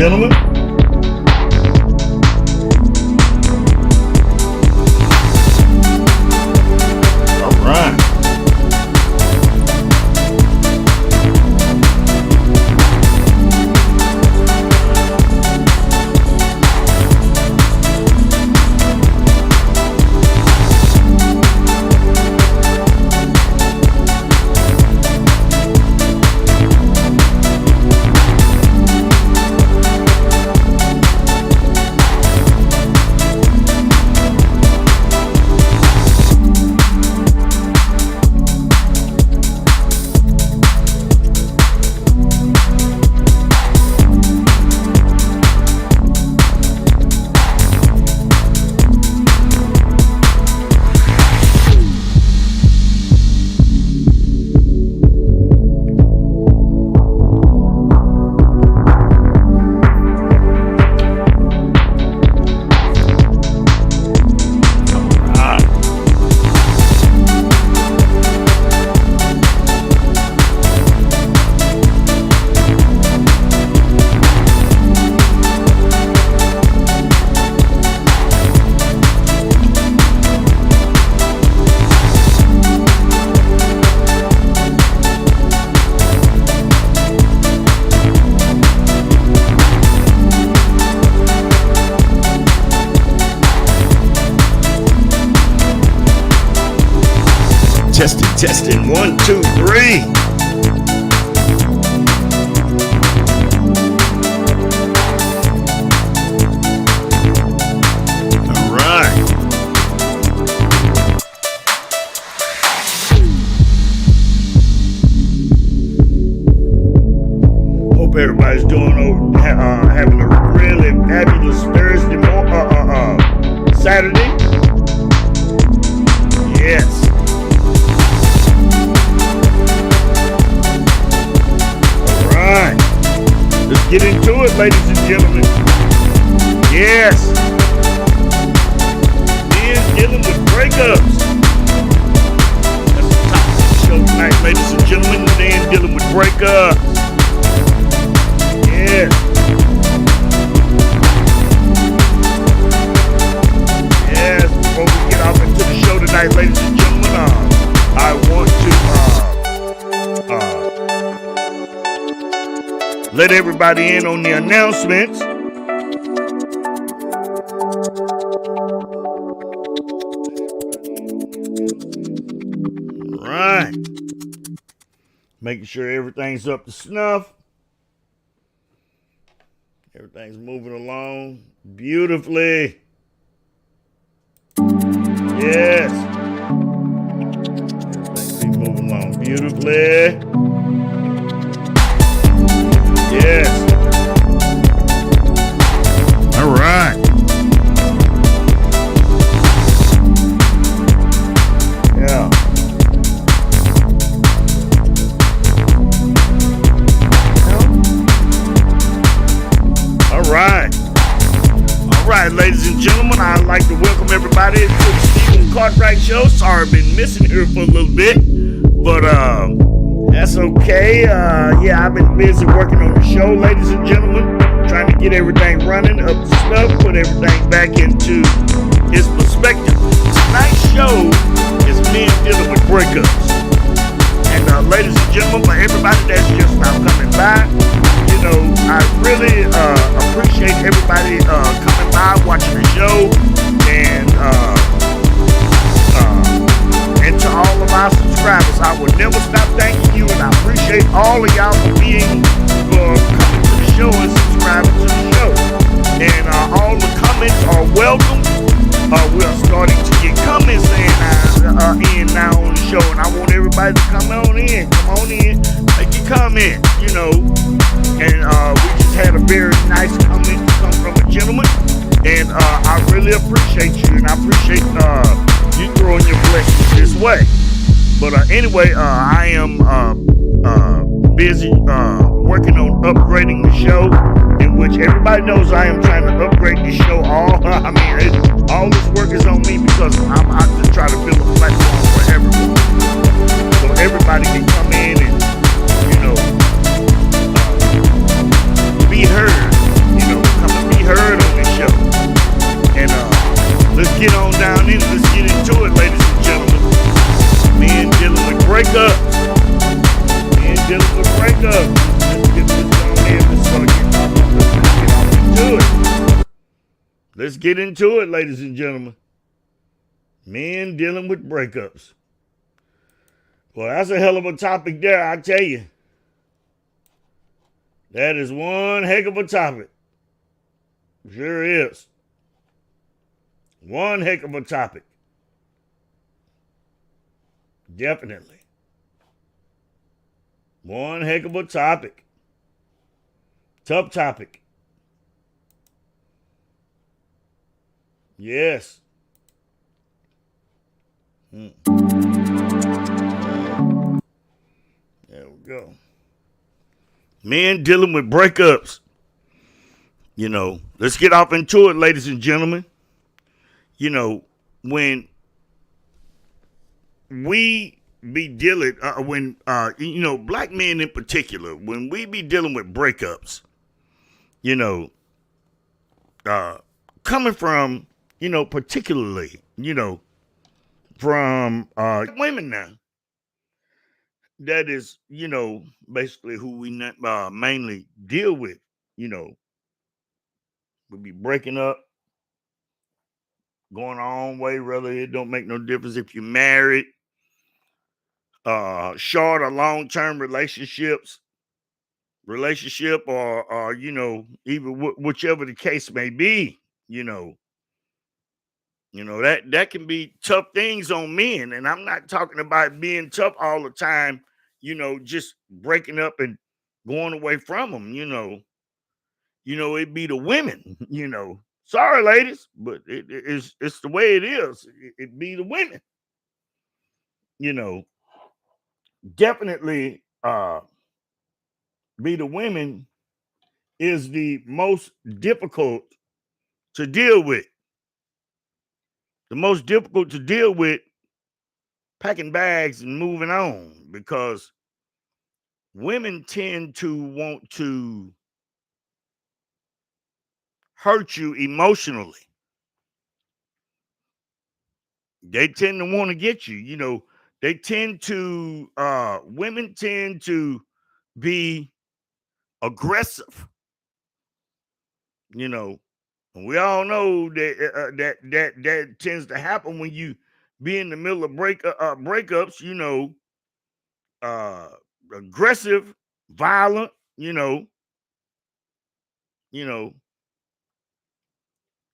gentlemen. All right. Testing, 1, 2, 3. All right. Hope everybody's doing having a really fabulous Thursday Saturday. Yes. Let's get into it, ladies and gentlemen. Yes. Men dealing with breakups. That's the topic of the show tonight, ladies and gentlemen. Men dealing with breakups. Yes. Yes. Before we get off into the show tonight, ladies and gentlemen, I want to let everybody in on the announcements. All right. Making sure everything's up to snuff. Everything's moving along beautifully. Yes. Everything's moving along beautifully. Yes. All right. Yeah. All right. All right, ladies and gentlemen, I'd like to welcome everybody to the Stephen Cartwright Show. Sorry I've been missing here for a little bit, but that's okay. Yeah, I've been busy working on the show, ladies and gentlemen, trying to get everything running up to snuff, put everything back into its perspective. Tonight's show is men dealing with breakups. And ladies and gentlemen, for everybody that's just now coming by, you know, I really appreciate everybody coming by, watching the show, and to all of our subscribers, I will never stop thanking you, and I appreciate all of y'all for coming to the show and subscribing to the show. And all the comments are welcome. We are starting to get comments in now on the show, and I want everybody to come on in, make your comment, you know. And we just had a very nice comment come from a gentleman, and I really appreciate you, and I appreciate you throwing your blessings this way. But anyway, I am busy working on upgrading the show, in which everybody knows I am trying to upgrade the show. All this work is on me because I'm out to try to build a platform for everyone, so everybody can come in and, you know, be heard Let's get into it, ladies and gentlemen. Men dealing with breakups. Well, that's a hell of a topic there, I tell you. That is one heck of a topic. Sure is. One heck of a topic. Definitely. One heck of a topic. Tough topic. Yes. There we go. Men dealing with breakups. Let's get off into it, ladies and gentlemen. When we be dealing, black men in particular, when we be dealing with breakups, coming from, particularly, from women now, that is, basically who we mainly deal with, we be breaking up, going our own way, rather it don't make no difference if you're married, short or long-term relationship or even whichever the case may be, that can be tough things on men. And I'm not talking about being tough all the time, just breaking up and going away from them, it be the women, sorry ladies, but it's the way it is. It be the women, you know definitely be the women is the most difficult to deal with. The most difficult to deal with packing bags and moving on, because women tend to want to hurt you emotionally. They tend to want to get you, they tend to women tend to be aggressive, you know. And we all know that that tends to happen when you be in the middle of breakups, uh aggressive, violent, you know,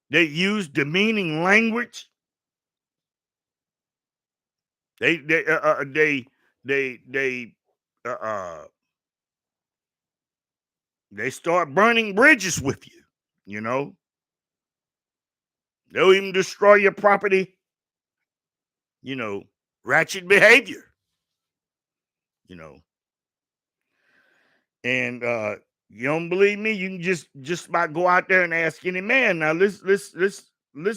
they use demeaning language. They they uh, uh, they they uh, uh they start burning bridges with you, you know. They'll even destroy your property, you know, ratchet behavior, you know. And you don't believe me? You can just about go out there and ask any man. Now let's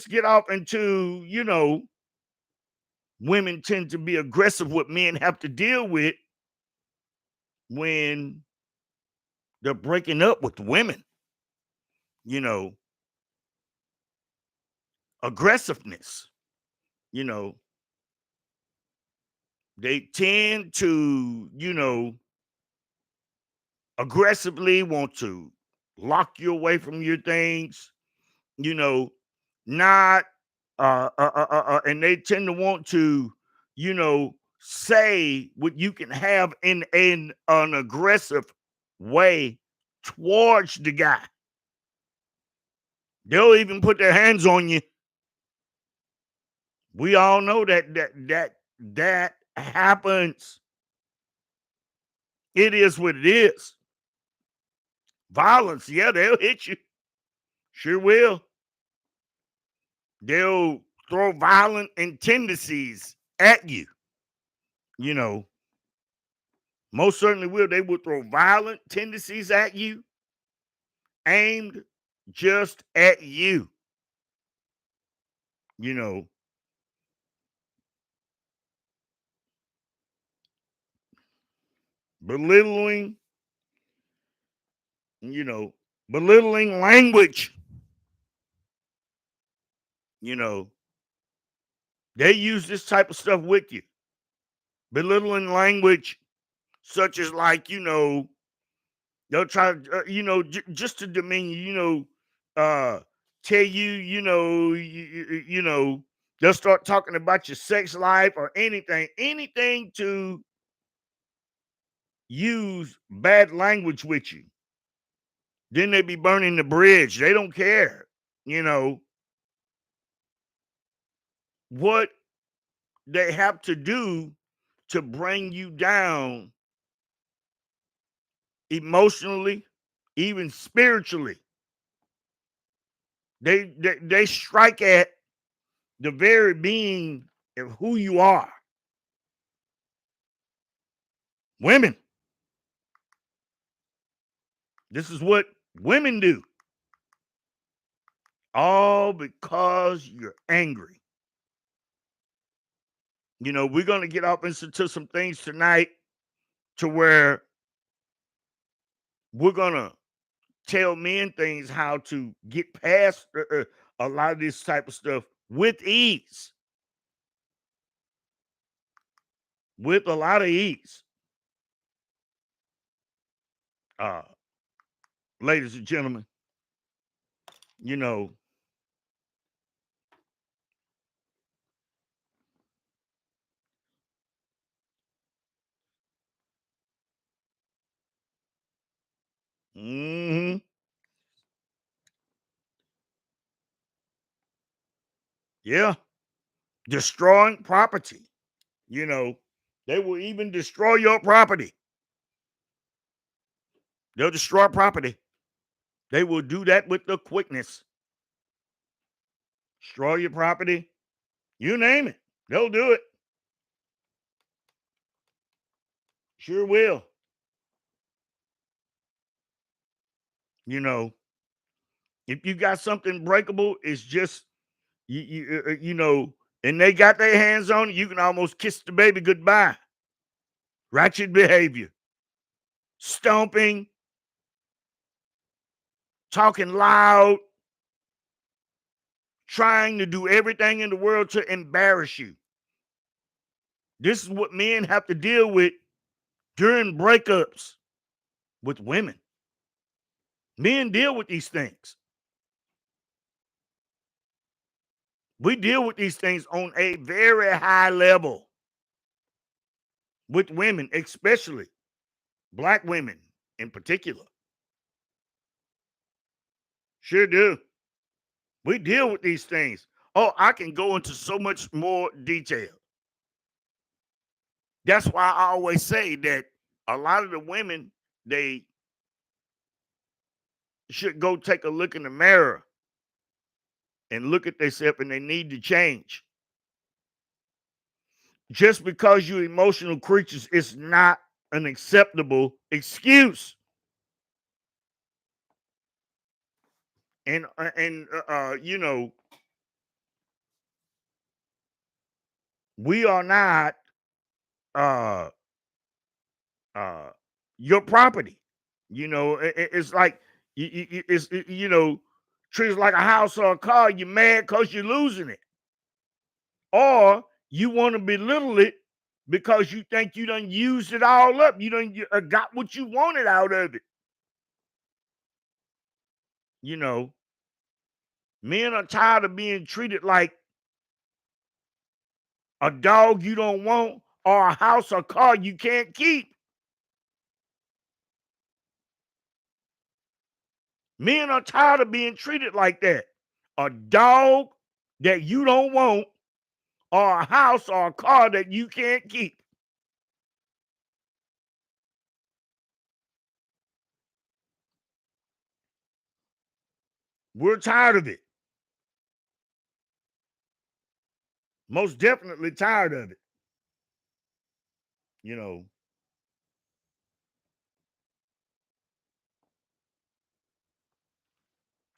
get off into, women tend to be aggressive, what men have to deal with when they're breaking up with women, you know, aggressiveness, you know, they tend to, aggressively want to lock you away from your things, you know, not and they tend to want to, say what you can have in an aggressive way towards the guy. They'll even put their hands on you. We all know that happens. It is what it is. Violence, yeah, they'll hit you. Sure will. They'll throw violent tendencies at you. You know, most certainly will. They will throw violent tendencies at you, aimed just at you. You know, belittling, you know, belittling language. You know, they use this type of stuff with you. Belittling language, such as like, they'll try, just to demean you, uh, tell you, they'll start talking about your sex life or anything to use bad language with you. Then they be burning the bridge. They don't care, what they have to do to bring you down emotionally, even spiritually. They strike at the very being of who you are. Women. This is what women do. All because you're angry. We're going to get up into some things tonight to where we're going to tell men things how to get past a lot of this type of stuff with ease. With a lot of ease. Ladies and gentlemen, you know, mhm, yeah, destroying property. They will even destroy your property. They'll destroy property. They will do that with the quickness. Destroy your property. You name it. They'll do it. Sure will. You know, if you got something breakable, it's just and they got their hands on it, you can almost kiss the baby goodbye. Ratchet behavior, stomping, talking loud, trying to do everything in the world to embarrass you. This is what men have to deal with during breakups with women. Men deal with these things. We deal with these things on a very high level with women, especially black women in particular. Sure do. We deal with these things. Oh, I can go into so much more detail. That's why I always say that a lot of the women, they should go take a look in the mirror and look at themselves, and they need to change. Just because you're emotional creatures is not an acceptable excuse. And we are not uh uh your property. It's like treat it like a house or a car. You're mad because you're losing it, or you want to belittle it because you think you done used it all up. You got what you wanted out of it. You know, Men are tired of being treated like a dog you don't want or a house or car you can't keep. Men are tired of being treated like that. A dog that you don't want or a house or a car that you can't keep. We're tired of it. Most definitely tired of it. You know,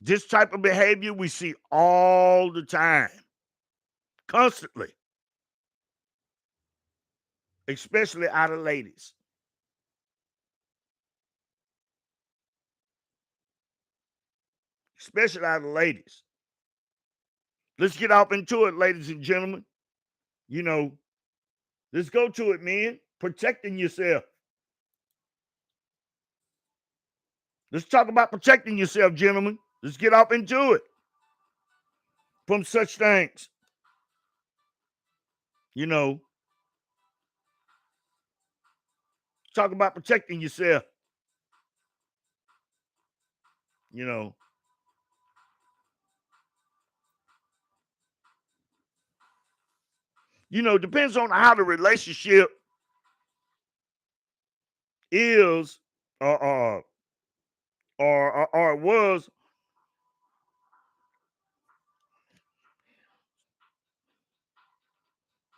this type of behavior we see all the time, constantly, especially out of ladies. Especially out of ladies. Let's get off into it, ladies and gentlemen. You know, let's go to it, man. Protecting yourself. Let's talk about protecting yourself, gentlemen. Let's get off into it. from such things. You know, talk about protecting yourself. You know, depends on how the relationship is, or it was.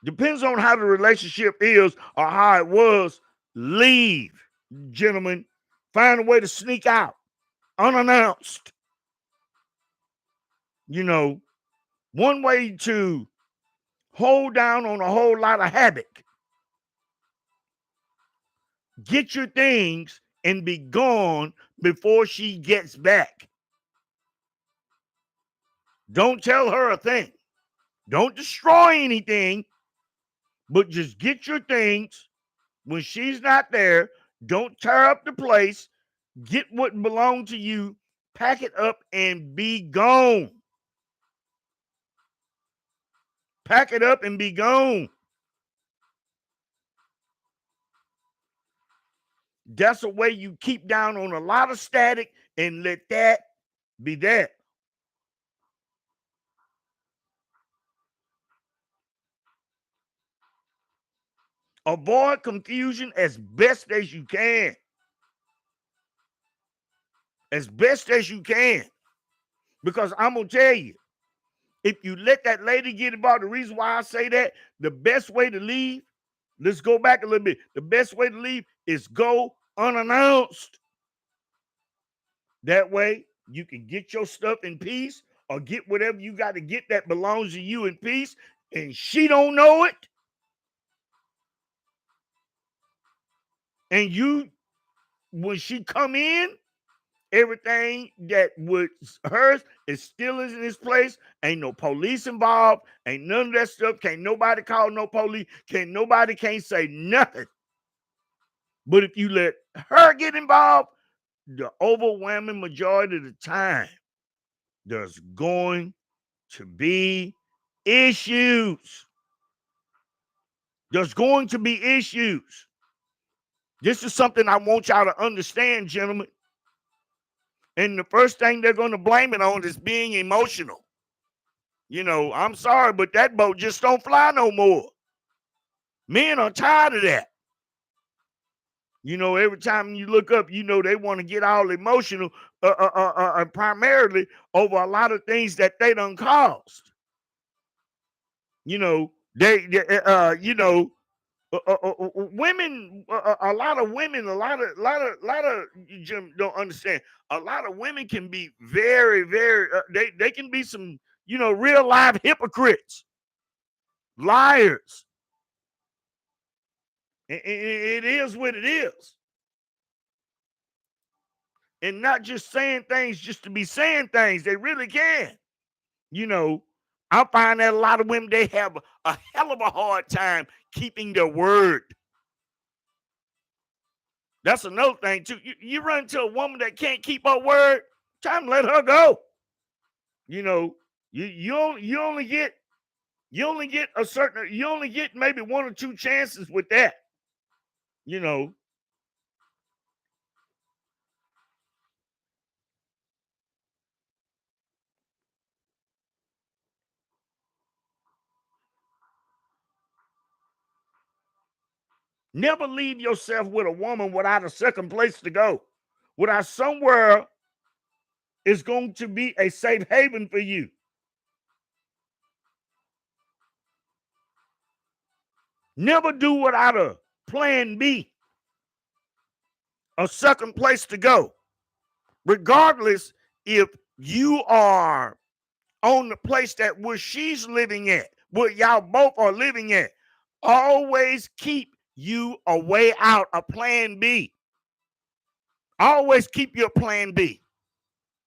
Depends on how the relationship is or how it was. Leave, gentlemen. Find a way to sneak out unannounced. One way to hold down on a whole lot of havoc. Get your things and be gone before she gets back. Don't tell her a thing. Don't destroy anything, but just get your things when she's not there. Don't tear up the place. Get what belongs to you, pack it up, and be gone. Pack it up and be gone. That's a way you keep down on a lot of static and let that be that. Avoid confusion as best as you can. As best as you can. Because I'm going to tell you, if you let that lady get involved, the reason why I say that, the best way to leave, let's go back a little bit. The best way to leave is go unannounced. That way, you can get your stuff in peace or get whatever you got to get that belongs to you in peace, and she don't know it. And you, when she come in, everything that was hers is still in its place. Ain't no police involved. Ain't none of that stuff. Can't nobody call no police. Can't say nothing. But if you let her get involved, the overwhelming majority of the time, there's going to be issues. There's going to be issues. This is something I want y'all to understand, gentlemen. And the first thing they're going to blame it on is being emotional. I'm sorry, but that boat just don't fly no more. Men are tired of that. Every time you look up, they want to get all emotional, primarily over a lot of things that they done caused. Women, a lot of women, a lot of Jim don't understand. A lot of women can be very, very. They can be some, real live hypocrites, liars. It is what it is, and not just saying things just to be saying things. They really can. I find that a lot of women, they have a hell of a hard time keeping their word. That's another thing too. You run into a woman that can't keep her word, time to let her go. You only get maybe one or two chances with that. Never leave yourself with a woman without a second place to go, without somewhere is going to be a safe haven for you. Never do without a plan B, a second place to go. Regardless if you are on the place that where she's living at, where y'all both are living at, always keep you a way out, a plan B. Always keep your plan B.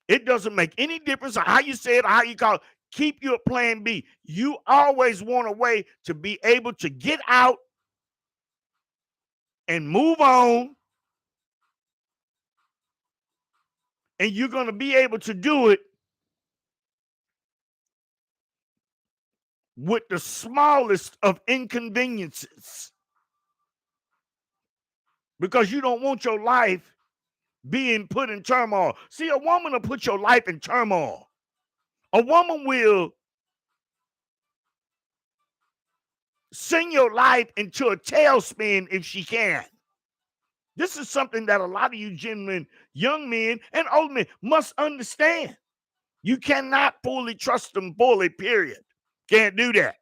It doesn't make any difference how you say it or how you call it. Keep your plan B. You always want a way to be able to get out and move on. And you're going to be able to do it with the smallest of inconveniences because you don't want your life being put in turmoil. See, a woman will put your life in turmoil. A woman will send your life into a tailspin if she can. This is something that a lot of you gentlemen, young men and old men must understand. You cannot fully trust them fully, period. Can't do that.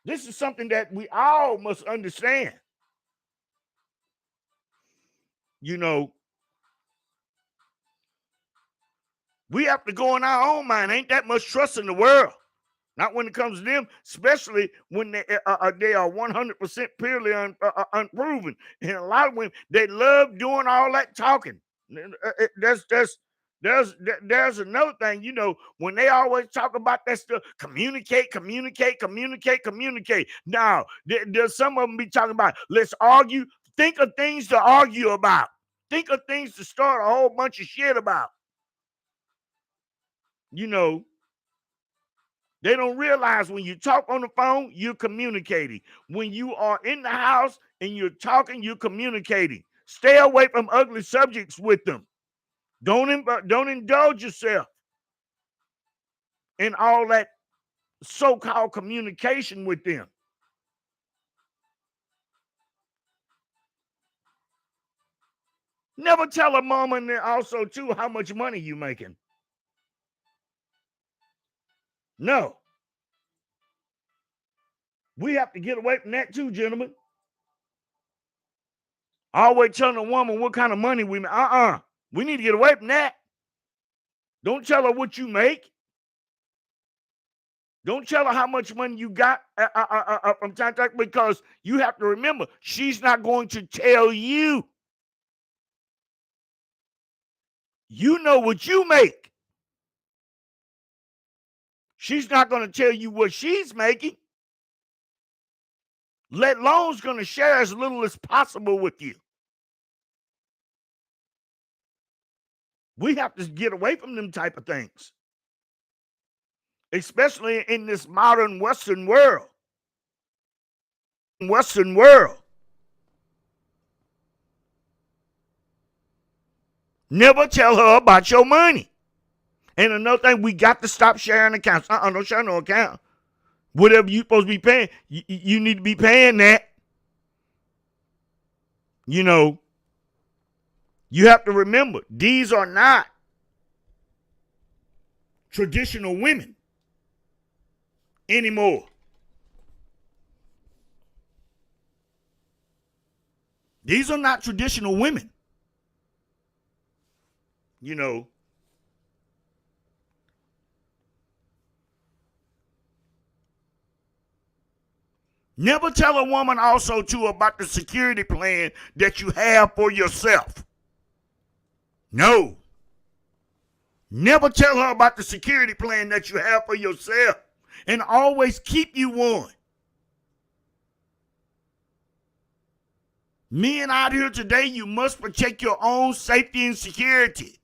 This is something that we all must understand. You know, we have to go in our own mind. Ain't that much trust in the world. Not when it comes to them, especially when they are 100% purely unproven. And a lot of women, they love doing all that talking. There's another thing, you know, when they always talk about that stuff, communicate. Now, there's some of them be talking about, let's argue. Think of things to argue about. Think of things to start a whole bunch of shit about. You know, they don't realize when you talk on the phone, you're communicating. When you are in the house and you're talking, you're communicating. Stay away from ugly subjects with them. Don't indulge yourself in all that so-called communication with them. Never tell a mama and also, too, how much money you making. No. We have to get away from that, too, gentlemen. Always telling a woman what kind of money we make. We need to get away from that. Don't tell her what you make. Don't tell her how much money you got from time to time, because you have to remember, she's not going to tell you. You know what you make. She's not going to tell you what she's making. Let alone's going to share as little as possible with you. We have to get away from them type of things, especially in this modern Western world. Never tell her about your money. And another thing, we got to stop sharing accounts. Don't share no account. Whatever you supposed to be paying, you need to be paying that. You know, you have to remember, these are not traditional women anymore. These are not traditional women. You know, never tell a woman also, too, about the security plan that you have for yourself. No. Never tell her about the security plan that you have for yourself, and always keep you one. Men out here today, you must protect your own safety and security.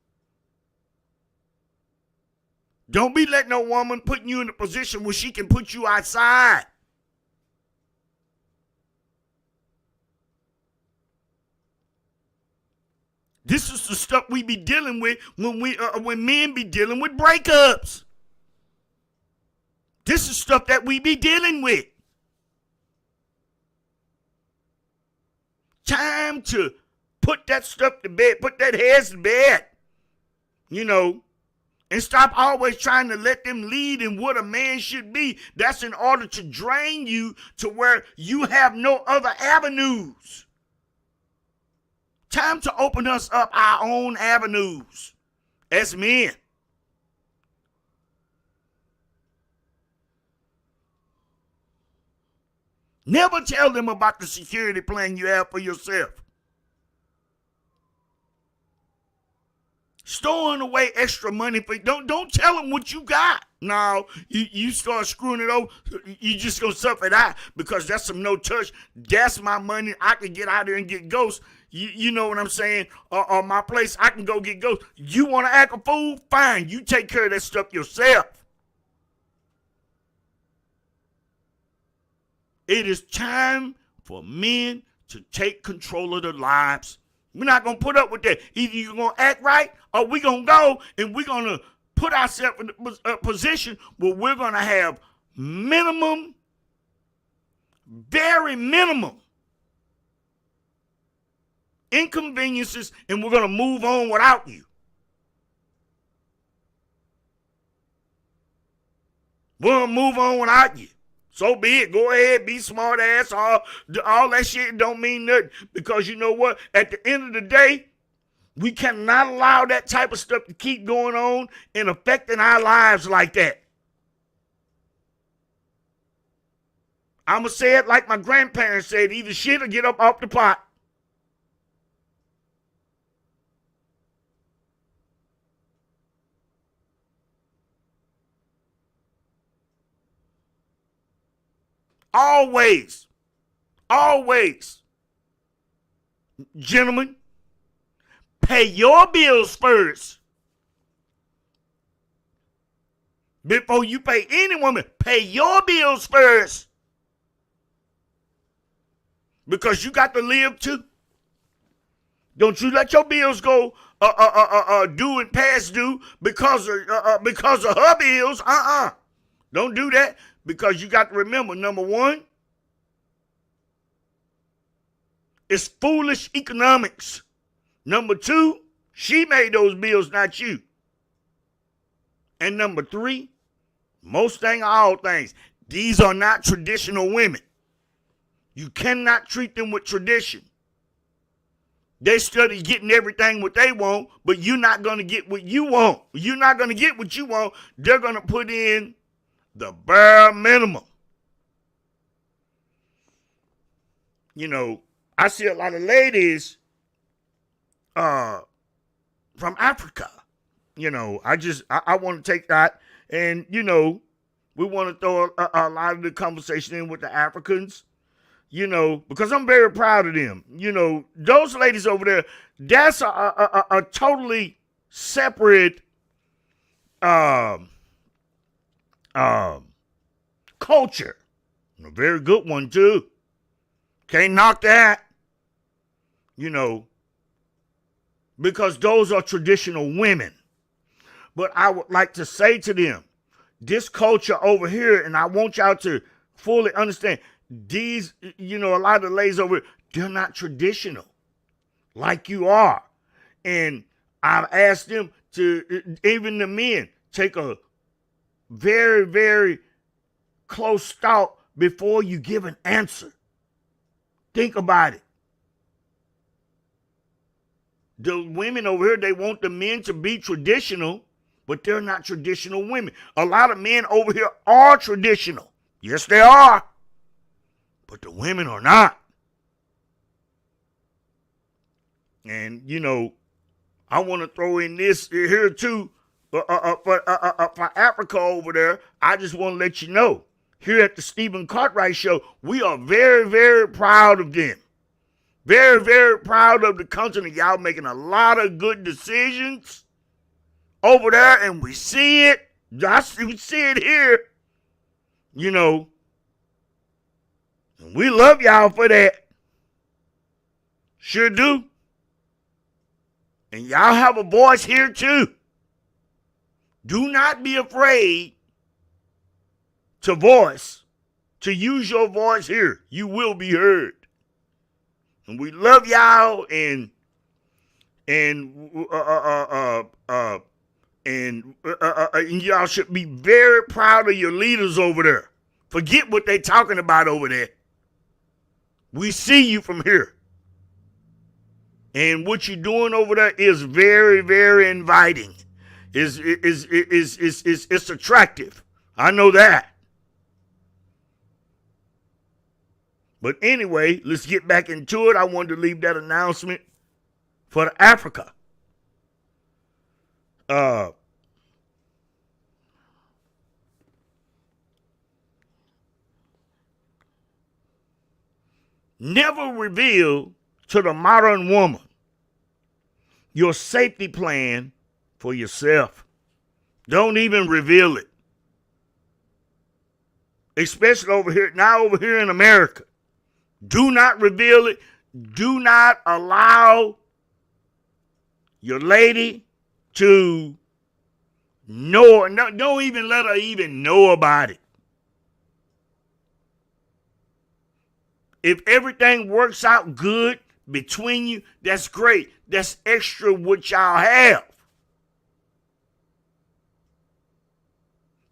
Don't be letting no woman putting you in a position where she can put you outside. This is the stuff we be dealing with when men be dealing with breakups. This is stuff that we be dealing with. Time to put that stuff to bed, put that heads to bed, you know, and stop always trying to let them lead in what a man should be. That's in order to drain you to where you have no other avenues. Time to open us up our own avenues as men. Never tell them about the security plan you have for yourself. Storing away extra money for don't tell them what you got. No, you start screwing it over, you just gonna suffer that because that's some no touch. That's my money. I can get out there and get ghosts. You know what I'm saying? Or my place, I can go get ghosts. You want to act a fool? Fine. You take care of that stuff yourself. It is time for men to take control of their lives. We're not going to put up with that. Either you're going to act right or we're going to go and we're going to put ourselves in a position where we're going to have minimum, very minimum inconveniences, and we're going to move on without you. We're going to move on without you. So be it. Go ahead, be smart ass. All that shit don't mean nothing. Because you know what? At the end of the day, we cannot allow that type of stuff to keep going on and affecting our lives like that. I'm going to say it like my grandparents said, either shit or get up off the pot. Always, gentlemen, pay your bills first. Before you pay any woman, pay your bills first. Because you got to live too. Don't you let your bills go due and past due because of her bills. Don't do that. Because you got to remember, number one, it's foolish economics. Number two, she made those bills, not you. And number three, most thing, all things, these are not traditional women. You cannot treat them with tradition. They study getting everything what they want, but you're not going to get what you want. You're not going to get what you want. They're going to put in the bare minimum. You know, I see a lot of ladies from Africa. You know, I want to take that and, you know, we want to throw a lot of the conversation in with the Africans, you know, because I'm very proud of them. You know, those ladies over there, that's a totally separate culture. A very good one, too. Can't knock that. You know, because those are traditional women. But I would like to say to them, this culture over here, and I want y'all to fully understand, these, you know, a lot of the ladies over here, they're not traditional like you are. And I've asked them to, even the men, take a very, very close thought before you give an answer. Think about it. The women over here, they want the men to be traditional, but they're not traditional women. A lot of men over here are traditional. Yes, they are. But the women are not. And, you know, I want to throw in this here too. For Africa over there, I just want to let you know, here at the Stephen Cartwright Show, we are very, very proud of them. Very, very proud of the country. Y'all making a lot of good decisions over there, and we see it. We see it here. You know, and we love y'all for that. Sure do. And y'all have a voice here too. Do not be afraid to use your voice here. You will be heard. And we love y'all, and y'all should be very proud of your leaders over there. Forget what they talking about over there. We see you from here. And what you're doing over there is very, very inviting. It's attractive. I know that. But anyway, let's get back into it. I wanted to leave that announcement for Africa. Never reveal to the modern woman, your safety plan for yourself. Don't even reveal it. Especially over here in America. Do not reveal it. Do not allow your lady to know. No, don't even let her even know about it. If everything works out good between you, that's great. That's extra what y'all have.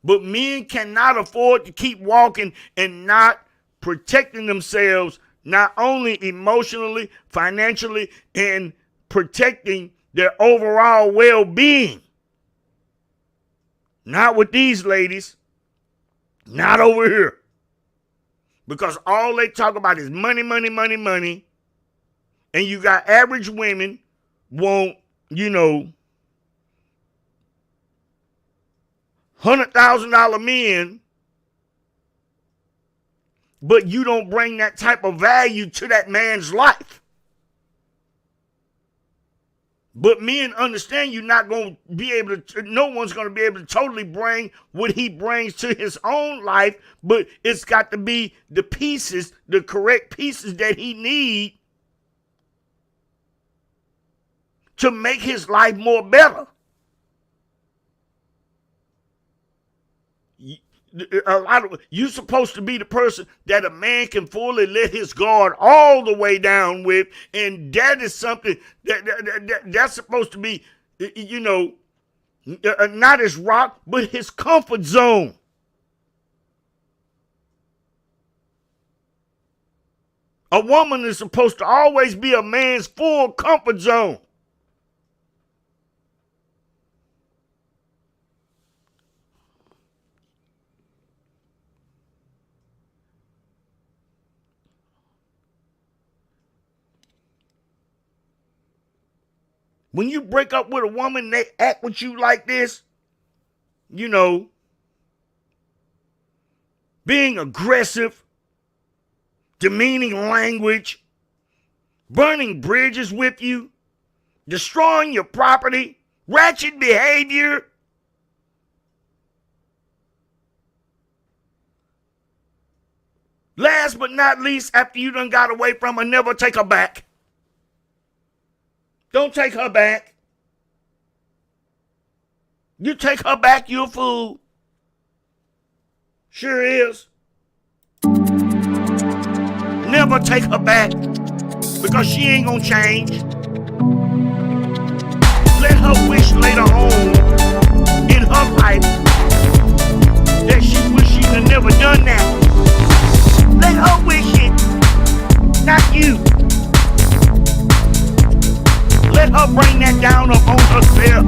But men cannot afford to keep walking and not protecting themselves, not only emotionally, financially, and protecting their overall well-being. Not with these ladies. Not over here. Because all they talk about is money, money, money, money. And you got average women want, $100,000 men, but you don't bring that type of value to that man's life. But men understand you're not going to be able to, no one's going to be able to totally bring what he brings to his own life, but it's got to be the pieces, the correct pieces that he needs to make his life more better. You're supposed to be the person that a man can fully let his guard all the way down with, and that is something that's supposed to be, not his rock, but his comfort zone. A woman is supposed to always be a man's full comfort zone. When you break up with a woman, they act with you like this, being aggressive, demeaning language, burning bridges with you, destroying your property, ratchet behavior. Last but not least, after you done got away from her, never take her back. Don't take her back. You take her back, you're a fool. Sure is. Never take her back because she ain't gonna change. Let her wish later on in her life that she wish she'd have never done that. Let her wish it, not you. Let her bring that down upon herself.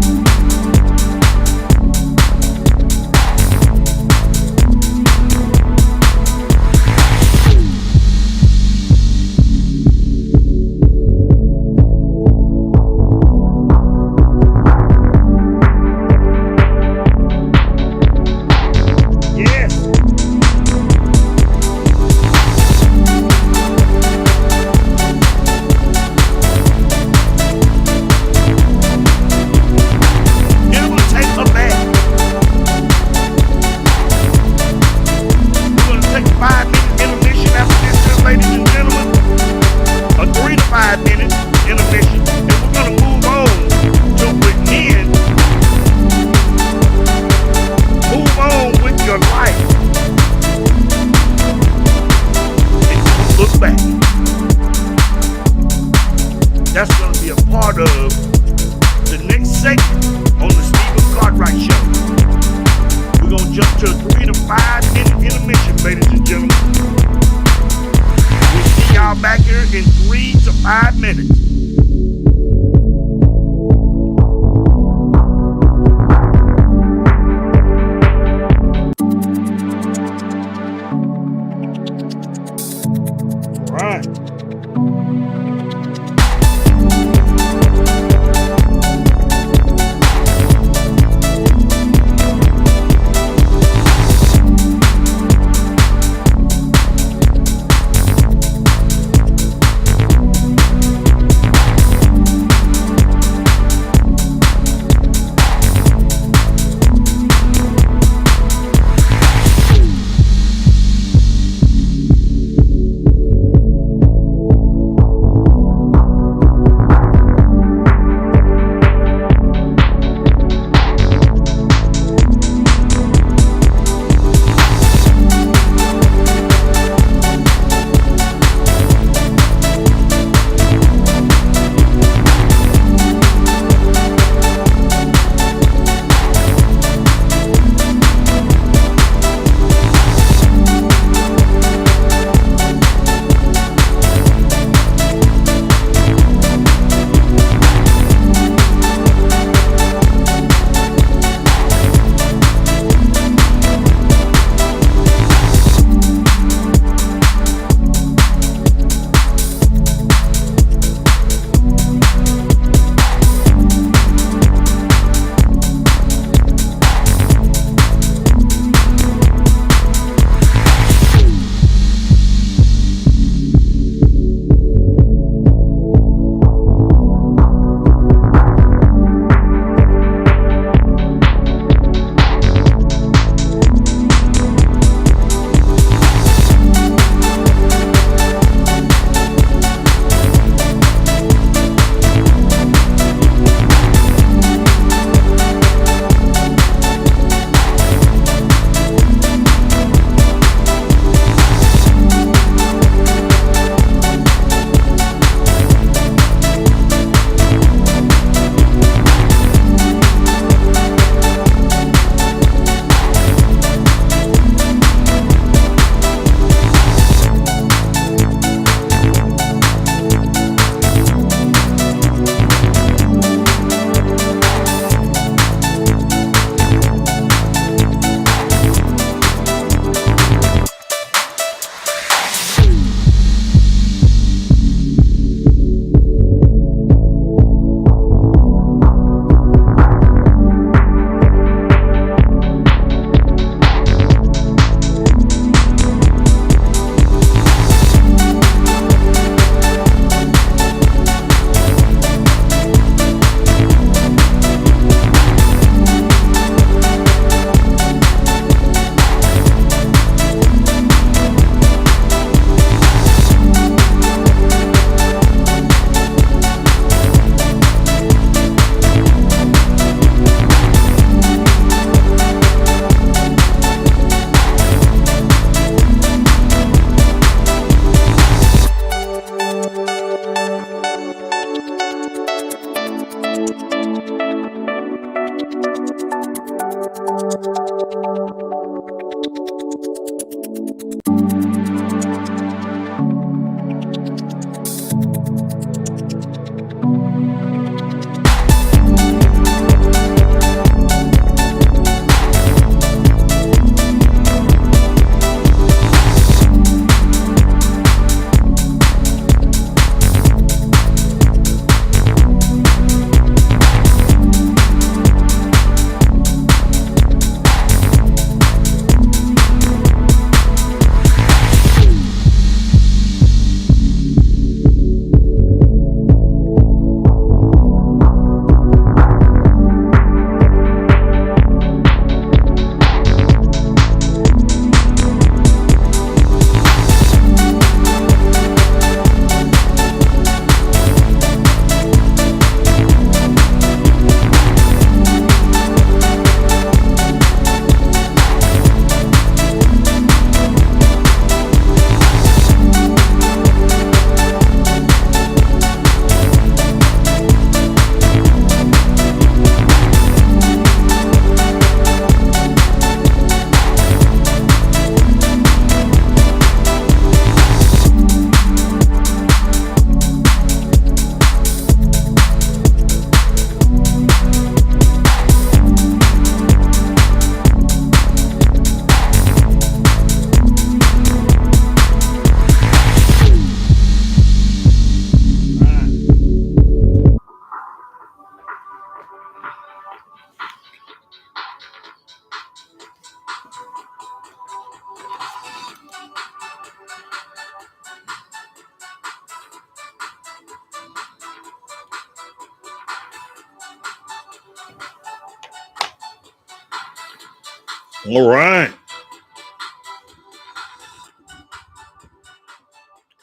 All right.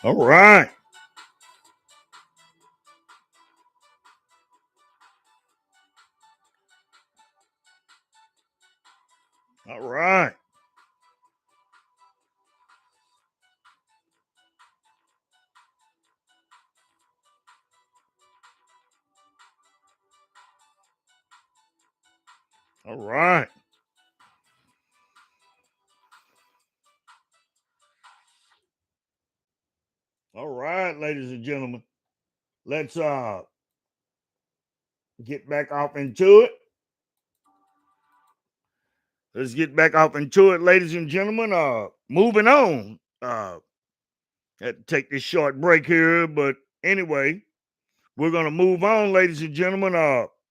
All right. All right. All right. All right, ladies and gentlemen. Let's get back off into it. Let's get back off into it, ladies and gentlemen. Moving on. Had to take this short break here, but anyway, we're gonna move on, ladies and gentlemen.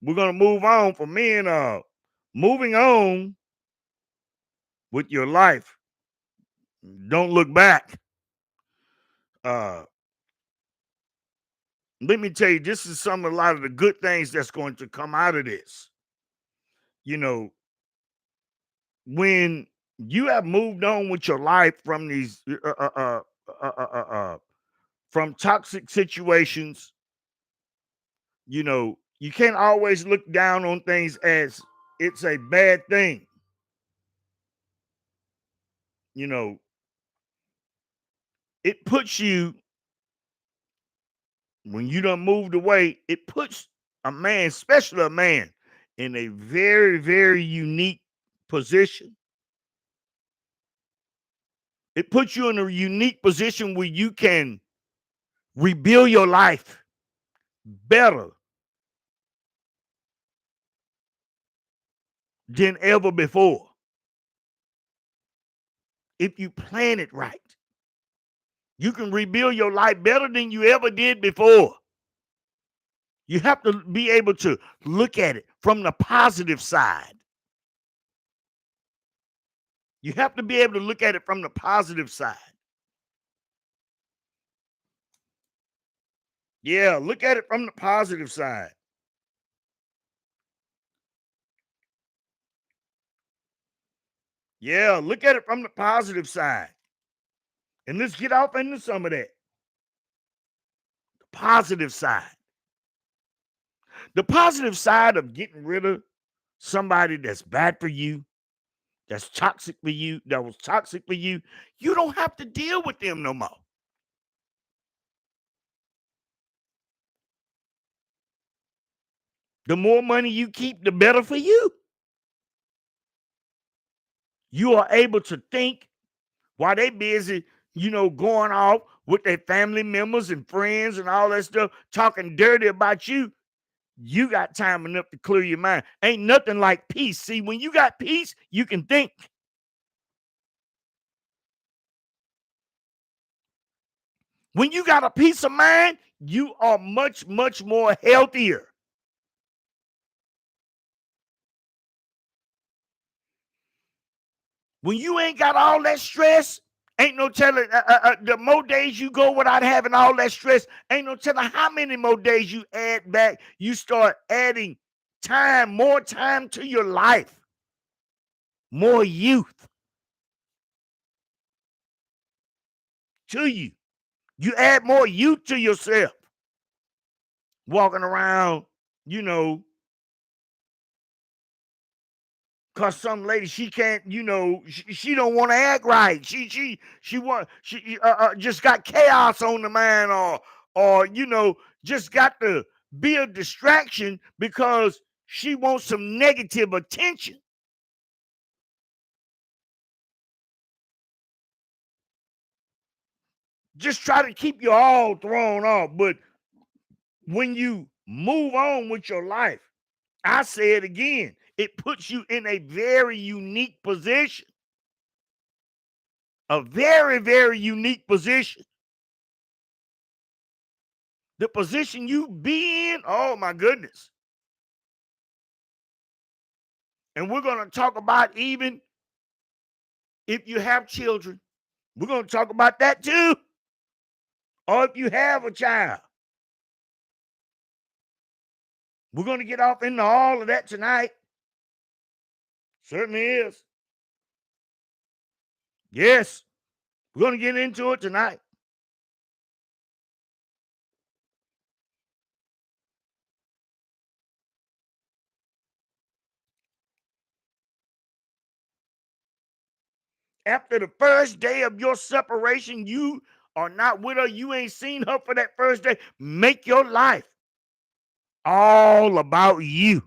We're gonna move on for men. Moving on with your life. Don't look back. Uh, Let me tell you, this is a lot of the good things that's going to come out of this. You know, when you have moved on with your life from these from toxic situations, you can't always look down on things as it's a bad thing. You know, it puts you when you done moved away, it puts a man, especially a man, in a very, very unique position. It puts you in a unique position where you can rebuild your life better than ever before if you plan it right. You can rebuild your life better than you ever did before. You have to be able to look at it from the positive side. You have to be able to look at it from the positive side. Yeah, look at it from the positive side. Yeah, look at it from the positive side. And let's get off into some of that. The positive side. The positive side of getting rid of somebody that's bad for you, that's toxic for you, that was toxic for you, you don't have to deal with them no more. The more money you keep, the better for you. You are able to think while they busy, going off with their family members and friends and all that stuff, talking dirty about you. You got time enough to clear your mind. Ain't nothing like peace. See, when you got peace, you can think. When you got a peace of mind, you are much, much more healthier. When you ain't got all that stress, ain't no telling the more days you go without having all that stress, ain't no telling how many more days you add back. You start adding more time to your life, more youth to you. You add more youth to yourself, walking around, you know, cause some lady she can't, she don't want to act right. She just got chaos on the mind, or just got to be a distraction because she wants some negative attention. Just try to keep you all thrown off. But when you move on with your life, I say it again, it puts you in a very unique position. A very, very unique position. The position you be in, oh my goodness. And we're going to talk about even if you have children. We're going to talk about that too. Or if you have a child. We're going to get off into all of that tonight. Certainly is. Yes, we're going to get into it tonight. After the first day of your separation, you are not with her. You ain't seen her for that first day. Make your life all about you.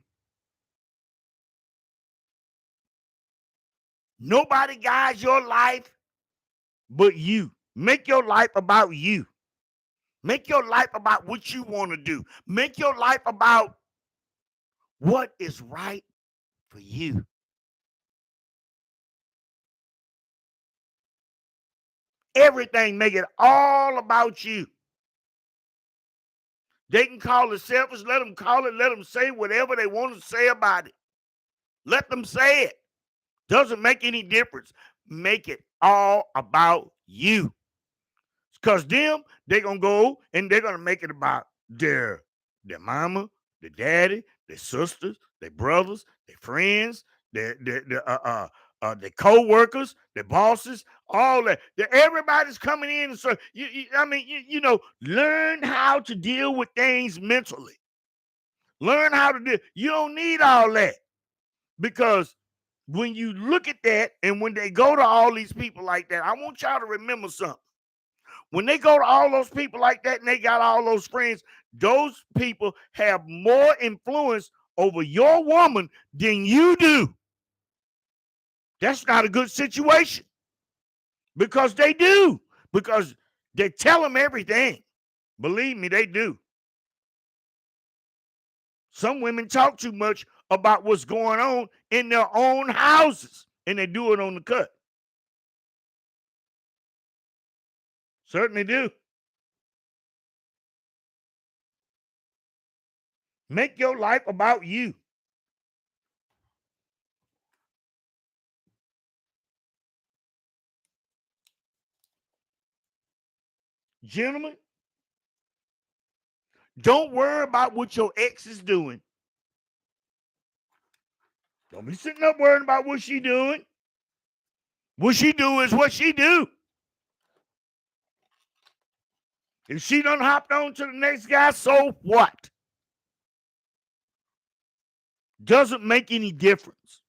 Nobody guides your life but you. Make your life about you. Make your life about what you want to do. Make your life about what is right for you. Everything, make it all about you. They can call it selfish. Let them call it. Let them say whatever they want to say about it. Let them say it. Doesn't make any difference. Make it all about you. Because them, they're going to go and they're going to make it about their mama, their daddy, their sisters, their brothers, their friends, their co-workers, their bosses, all that. Everybody's coming in. So, learn how to deal with things mentally. Learn how to deal. You don't need all that because when you look at that and when they go to all these people like that, I want y'all to remember something. When they go to all those people like that and they got all those friends, those people have more influence over your woman than you do. That's not a good situation because they do, because they tell them everything. Believe me, they do. Some women talk too much about what's going on in their own houses and they do it on the cut. Certainly do. Make your life about you. Gentlemen, don't worry about what your ex is doing. Don't be sitting up worrying about what she doing. What she do is what she do. If she done hopped on to the next guy, so what? Doesn't make any difference.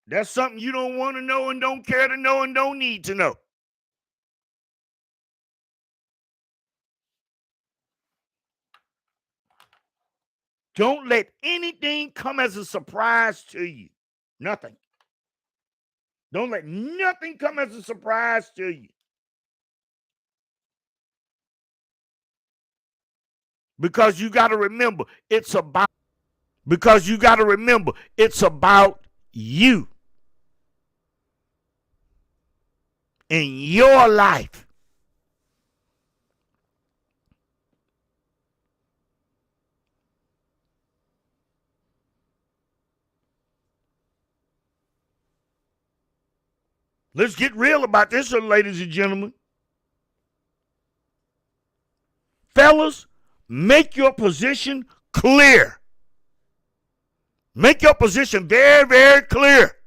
That's something you don't want to know and don't care to know and don't need to know. Don't let anything come as a surprise to you. Nothing. Don't let nothing come as a surprise to you. Because you got to remember, it's about you and your life. Let's get real about this, ladies and gentlemen. Fellas, make your position clear. Make your position very, very clear.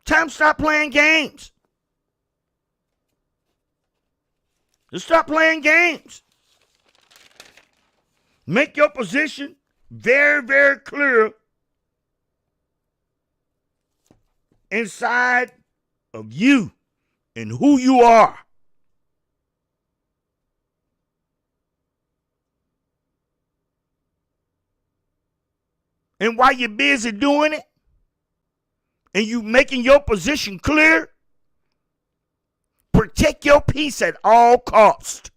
Time to stop playing games. Just stop playing games. Make your position very, very clear inside of you and who you are. And while you're busy doing it and you making your position clear, protect your peace at all costs.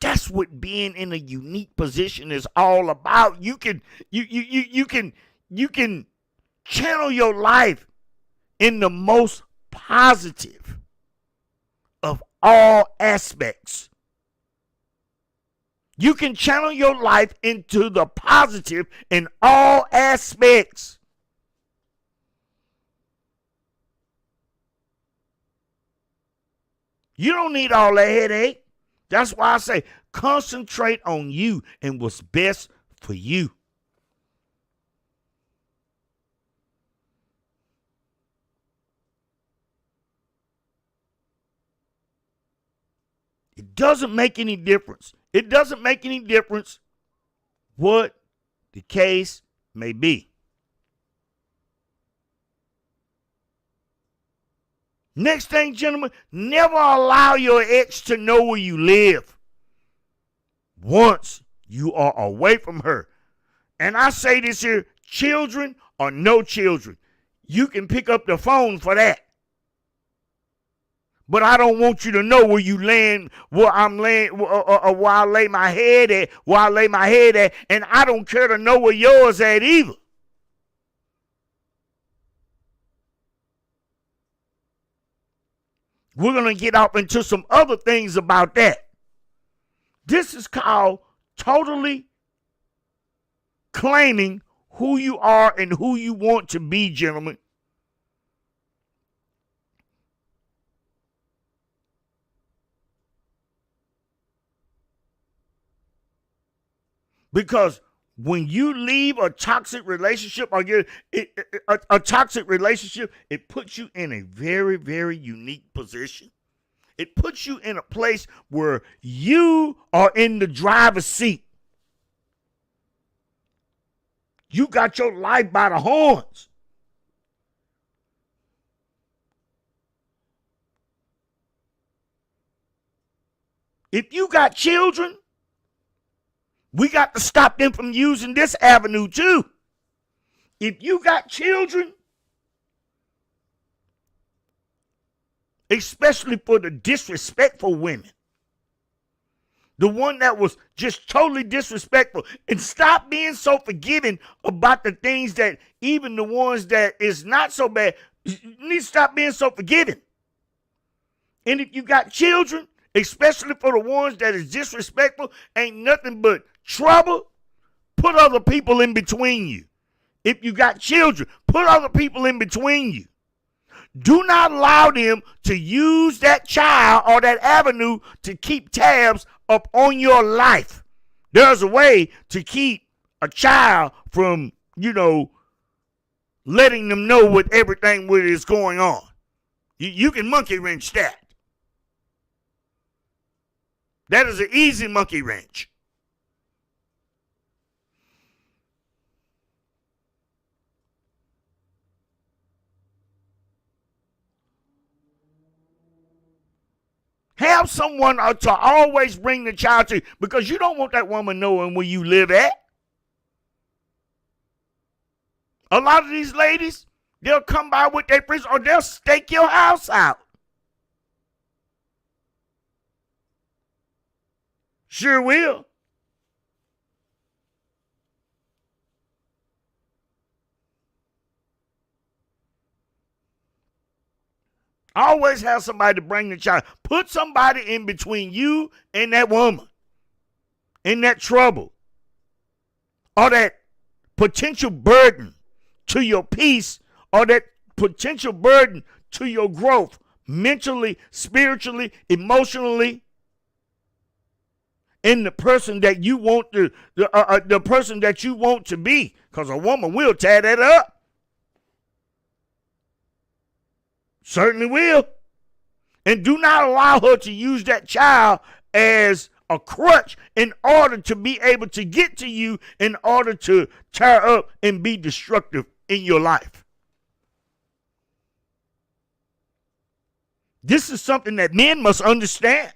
That's what being in a unique position is all about. You can channel your life in the most positive of all aspects. You can channel your life into the positive in all aspects. You don't need all that headache. That's why I say concentrate on you and what's best for you. It doesn't make any difference. It doesn't make any difference what the case may be. Next thing, gentlemen, never allow your ex to know where you live once you are away from her. And I say this here, children or no children, you can pick up the phone for that. But I don't want you to know where you land, where I'm laying, where I lay my head at, and I don't care to know where yours at either. We're going to get off into some other things about that. This is called totally claiming who you are and who you want to be, gentlemen. Because when you leave a toxic relationship or get a toxic relationship, it puts you in a very, very unique position. It puts you in a place where you are in the driver's seat. You got your life by the horns. If you got children, we got to stop them from using this avenue too. If you got children, especially for the disrespectful women, the one that was just totally disrespectful, and stop being so forgiving about the things that even the ones that is not so bad, you need to stop being so forgiving. And if you got children, especially for the ones that is disrespectful, ain't nothing but trouble, put other people in between you. If you got children, put other people in between you. Do not allow them to use that child or that avenue to keep tabs up on your life. There's a way to keep a child from, letting them know what everything what is going on. You can monkey wrench that. That is an easy monkey wrench. Have someone to always bring the child to you, because you don't want that woman knowing where you live at. A lot of these ladies, they'll come by with their friends or they'll stake your house out. Sure will. Always have somebody to bring the child. Put somebody in between you and that woman, in that trouble, or that potential burden to your peace, or that potential burden to your growth, mentally, spiritually, emotionally, in the person that you want the person that you want to be, because a woman will tear that up. Certainly will. And do not allow her to use that child as a crutch in order to be able to get to you, in order to tear up and be destructive in your life. This is something that men must understand.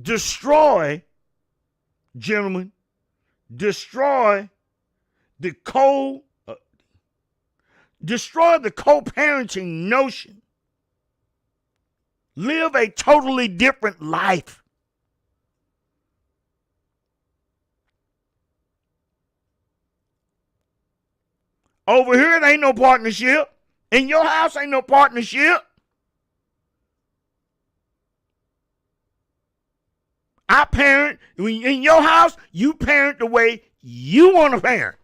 Destroy, gentlemen, destroy the co-parenting notion. Live a totally different life. Over here, it ain't no partnership. In your house, ain't no partnership. I parent. In your house, you parent the way you want to parent.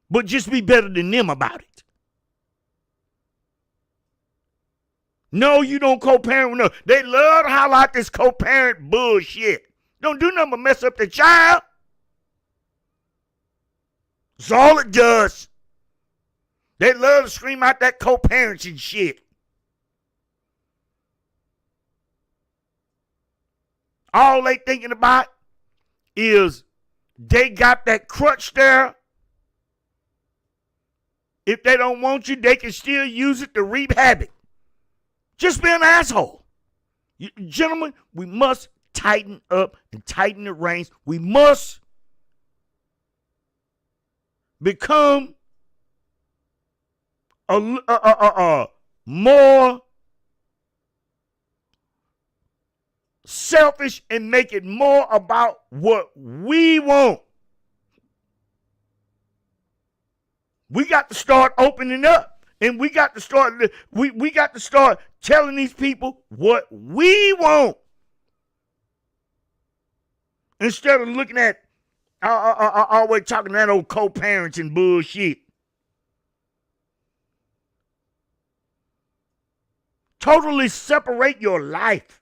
But just be better than them about it. No, you don't co-parent. No, they love to highlight this co-parent bullshit. Don't do nothing but mess up the child. That's all it does. They love to scream out that co-parenting shit. All they thinking about is they got that crutch there. If they don't want you, they can still use it to reap havoc. Just be an asshole. Gentlemen, we must tighten up and tighten the reins. We must become more selfish and make it more about what we want. We got to start opening up, and we got to start telling these people what we want, instead of looking at always talking that old co-parenting bullshit. Totally separate your life.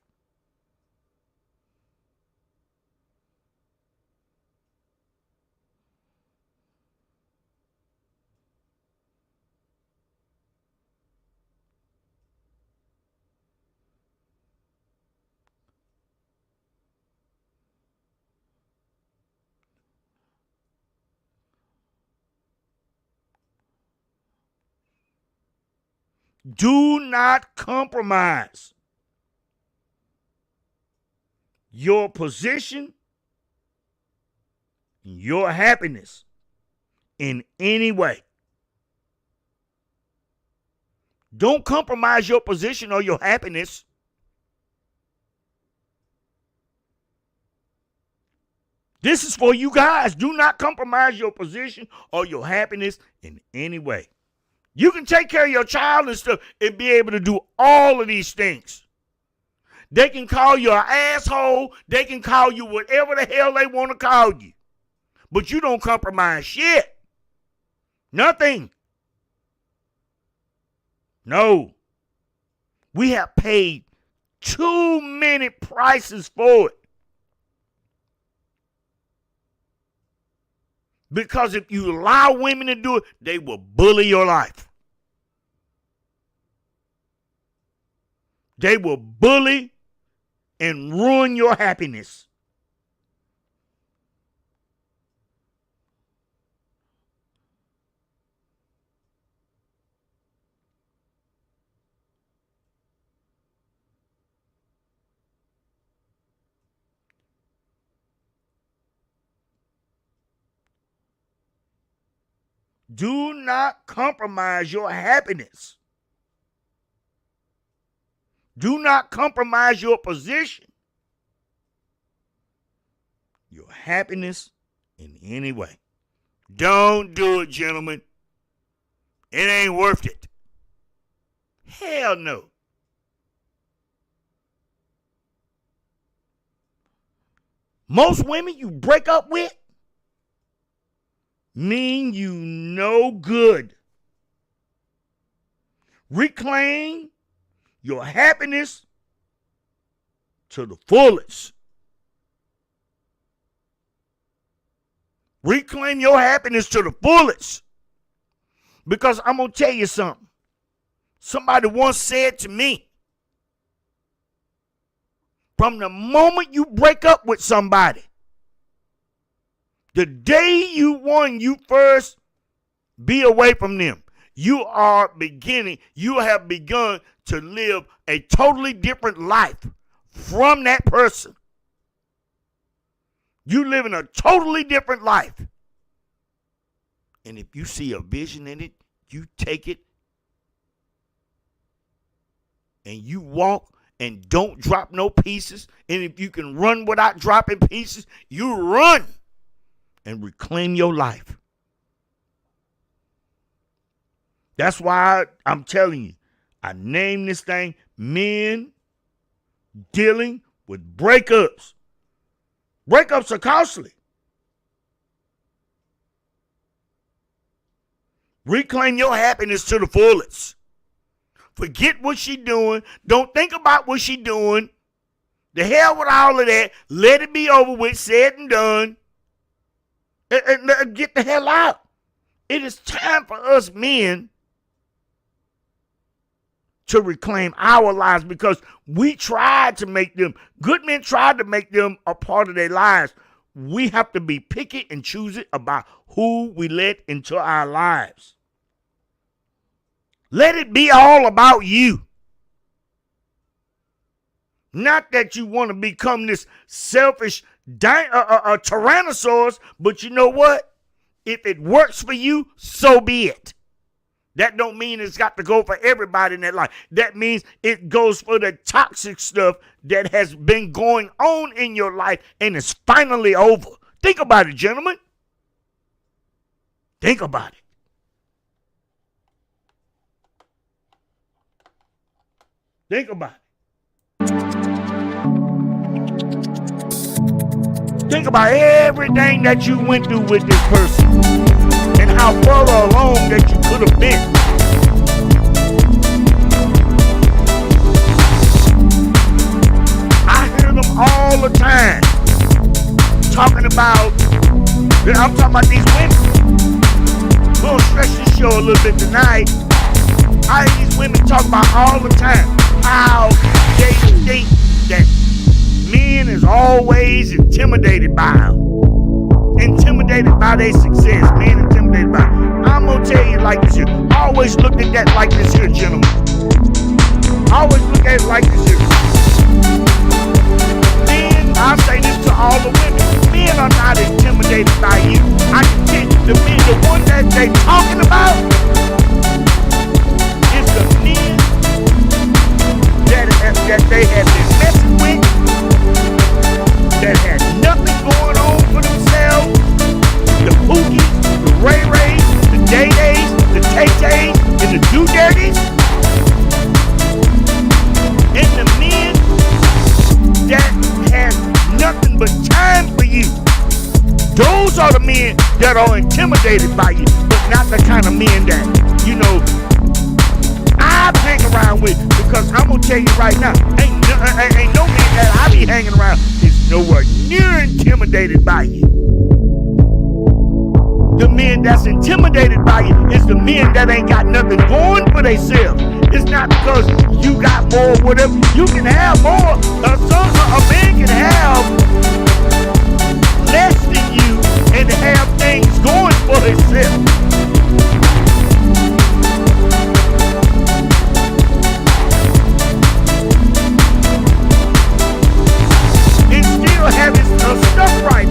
Do not compromise your position, your happiness in any way. Don't compromise your position or your happiness. This is for you guys. Do not compromise your position or your happiness in any way. You can take care of your child and stuff and be able to do all of these things. They can call you an asshole. They can call you whatever the hell they want to call you. But you don't compromise shit. Nothing. No. We have paid too many prices for it. Because if you allow women to do it, they will bully your life. They will bully and ruin your happiness. Do not compromise your happiness. Do not compromise your position, your happiness in any way. Don't do it, gentlemen. It ain't worth it. Hell no. Most women you break up with mean you no good. Reclaim your happiness to the fullest. Reclaim your happiness to the fullest. Because I'm going to tell you something. Somebody once said to me, from the moment you break up with somebody, the day you first be away from them, you have begun to live a totally different life from that person. You live in a totally different life. And if you see a vision in it, you take it and you walk and don't drop no pieces. And if you can run without dropping pieces, you run and reclaim your life. That's why I'm telling you, I named this thing Men Dealing with Breakups. Breakups are costly. Reclaim your happiness to the fullest. Forget what she doing. Don't think about what she doing. The hell with all of that. Let it be over with, said and done. And get the hell out. It is time for us men to reclaim our lives, because we tried to make them, good men tried to make them a part of their lives. We have to be picky and choosy about who we let into our lives. Let it be all about you. Not that you want to become this selfish tyrannosaurus, but you know what? If it works for you, so be it. That don't mean it's got to go for everybody in that life. That means it goes for the toxic stuff that has been going on in your life and is finally over. Think about it, gentlemen. Think about it. Think about it. Think about everything that you went through with this person and how further along that you could have been. I hear them all the time talking about, I'm talking about these women. We'll stretch this show a little bit tonight. I hear these women talk about all the time how they think that men is always intimidated by them. Intimidated by their success. Men intimidated by them. I'm going to tell you like this here. Always look at that like this here, gentlemen. Always look at it like this here. Men, I'll say this to all the women. Men are not intimidated by you. I can tell you, the one that they talking about is the men that they have been messing with, that had nothing going on for themselves. The Pookies, the Ray Rays, the Day Days, the Tay Tays, and the Do Dirties. And the men that have nothing but time for you. Those are the men that are intimidated by you, but not the kind of men that, you know, I hang around with, because I'm gonna tell you right now, ain't no man that I be hanging around is nowhere near intimidated by you. The men that's intimidated by you is the men that ain't got nothing going for themselves. It's not because you got more, whatever. You can have more. A man can have less than you and have things going for himself. And still have his stuff right.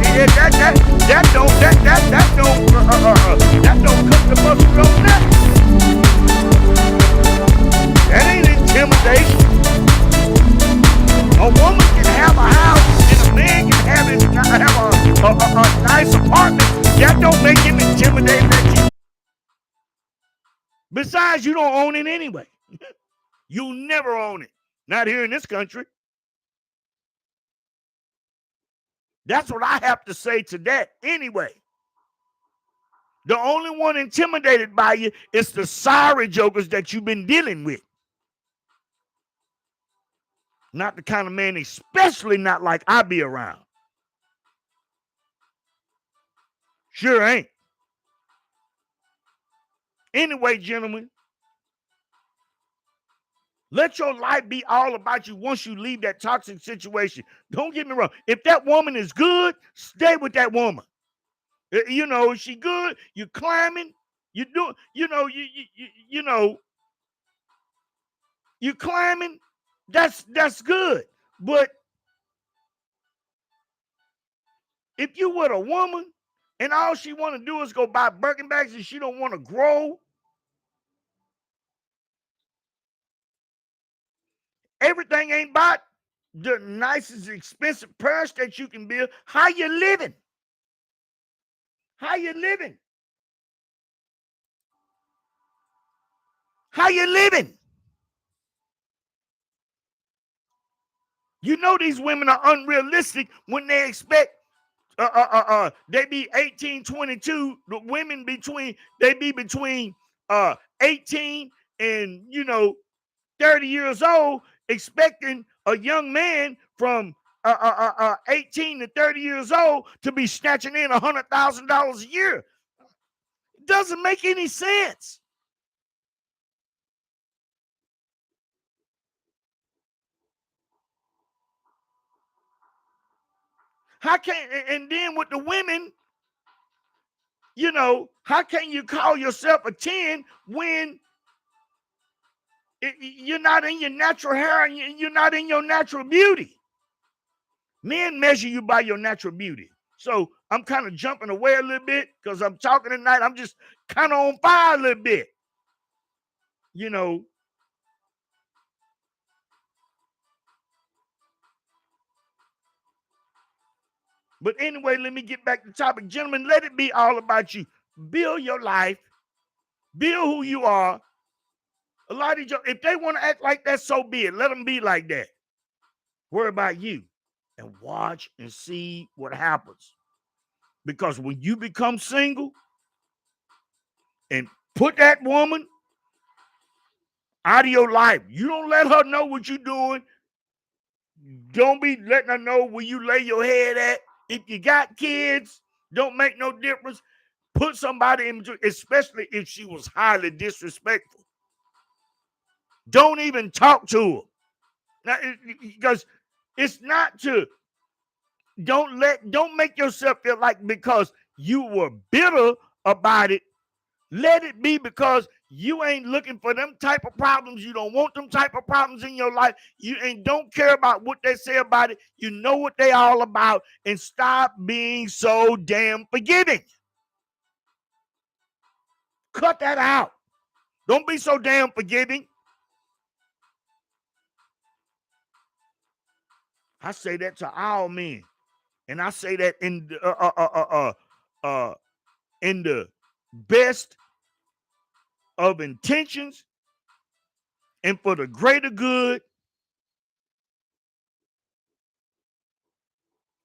That don't cut the mustard on that. That ain't intimidation. A woman can have a house and a man can have a nice apartment. That don't make him intimidated at you. Besides, you don't own it anyway. You'll never own it. Not here in this country. That's what I have to say to that anyway. The only one intimidated by you is the sorry jokers that you've been dealing with. Not the kind of man, especially not like I be around. Sure ain't. Anyway, gentlemen, let your life be all about you once you leave that toxic situation. Don't get me wrong. If that woman is good, stay with that woman. You know, she good, you climbing, you do, you know, you climbing, that's good. But if you with a woman and all she want to do is go buy Birkin bags and she don't want to grow, everything ain't about the nicest expensive purse that you can build. How you living? How you living? How you living? You know these women are unrealistic when they expect they be 18, 22. The women they be between 18 and 30 years old, expecting a young man from 18 to 30 years old to be snatching in $100,000 a year. It doesn't make any sense. How can, and then with the women, how can you call yourself a 10 when you're not in your natural hair and you're not in your natural beauty? Men measure you by your natural beauty. So I'm kind of jumping away a little bit because I'm talking tonight. I'm just kind of on fire a little bit. But anyway, let me get back to the topic. Gentlemen, let it be all about you. Build your life. Build who you are. A lot of these, if they want to act like that, so be it. Let them be like that. Worry about you and watch and see what happens. Because when you become single and put that woman out of your life, you don't let her know what you're doing. Don't be letting her know where you lay your head at. If you got kids, don't make no difference. Put somebody in, especially if she was highly disrespectful. Don't even talk to her. Now, because it's not to, don't make yourself feel like because you were bitter about it. Let it be because you ain't looking for them type of problems. You don't want them type of problems in your life. You ain't don't care about what they say about it. You know what they all about, and stop being so damn forgiving. Cut that out. Don't be so damn forgiving. I say that to all men, and I say that in the best of intentions and for the greater good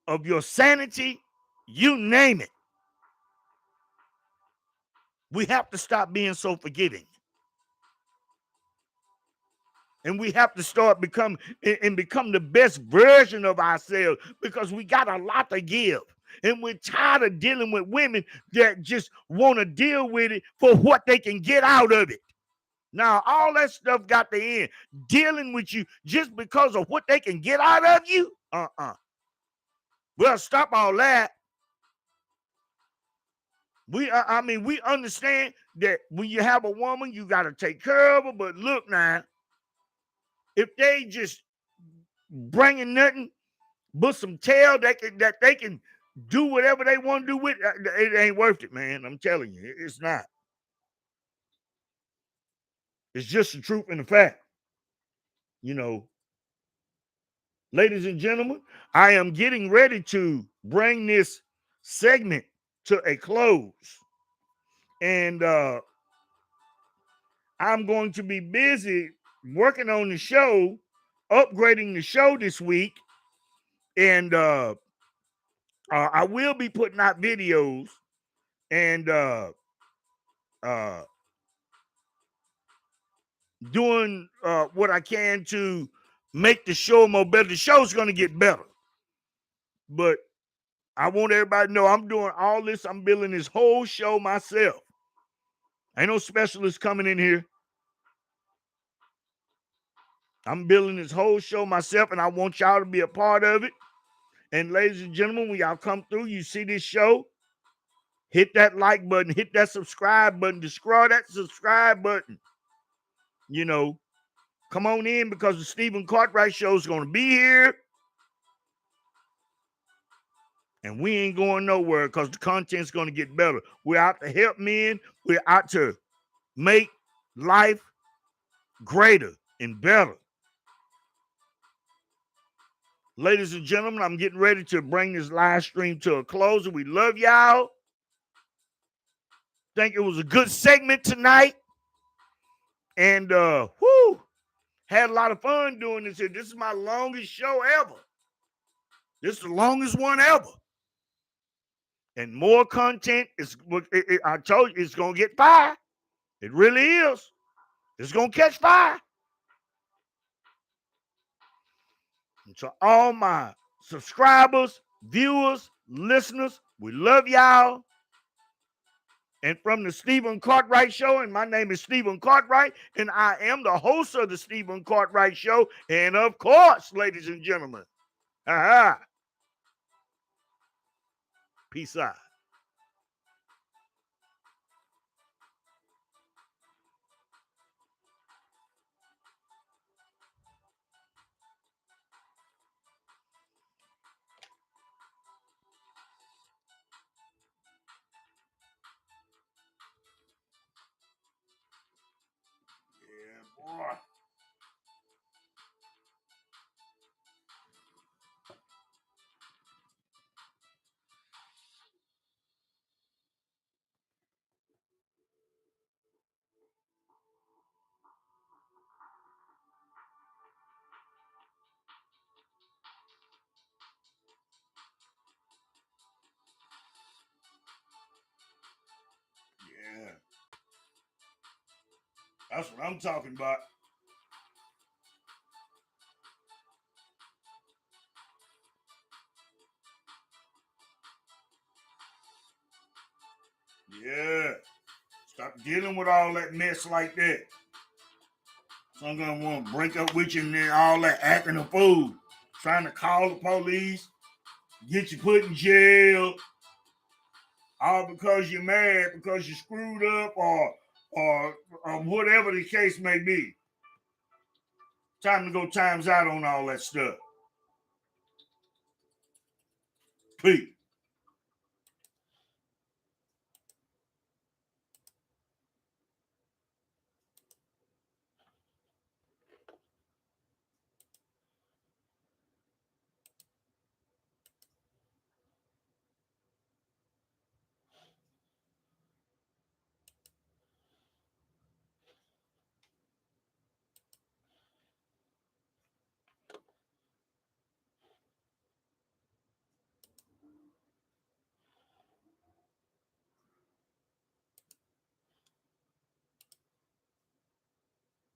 of your sanity, you name it. We have to stop being so forgiving. And we have to start become the best version of ourselves because we got a lot to give. And we're tired of dealing with women that just want to deal with it for what they can get out of it. Now, all that stuff got to end. Dealing with you just because of what they can get out of you? Well, stop all that. We understand that when you have a woman, you got to take care of her. But look now, if they just bringing nothing but some tail that they can do whatever they want to do with, it ain't worth it, man. I'm telling you, it's not. It's just the truth and the fact. Ladies and gentlemen, I am getting ready to bring this segment to a close. And I'm going to be busy working on the show, upgrading the show this week. And I will be putting out videos and doing what I can to make the show more better. The show's going to get better. But I want everybody to know I'm doing all this. I'm building this whole show myself. Ain't no specialist coming in here. I'm building this whole show myself, and I want y'all to be a part of it. And ladies and gentlemen, when y'all come through, you see this show, hit that like button, hit that subscribe button, destroy that subscribe button. Come on in because the Stephen Cartwright Show is going to be here. And we ain't going nowhere because the content's going to get better. We're out to help men. We're out to make life greater and better. Ladies and gentlemen, I'm getting ready to bring this live stream to a close. We love y'all. Think it was a good segment tonight. And had a lot of fun doing this here. This is my longest show ever. This is the longest one ever. And more content is, I told you, it's going to get fire. It really is. It's going to catch fire. And to all my subscribers, viewers, listeners, we love y'all. And from the Stephen Cartwright Show, and my name is Stephen Cartwright, and I am the host of the Stephen Cartwright Show. And of course, ladies and gentlemen, peace out. Yeah, boy. Yeah. That's what I'm talking about. Yeah. Stop dealing with all that mess like that. Some gonna want to break up with you and then all that acting a fool. Trying to call the police, get you put in jail, all because you're mad, because you screwed up or whatever the case may be. Time to go times out on all that stuff. Peace.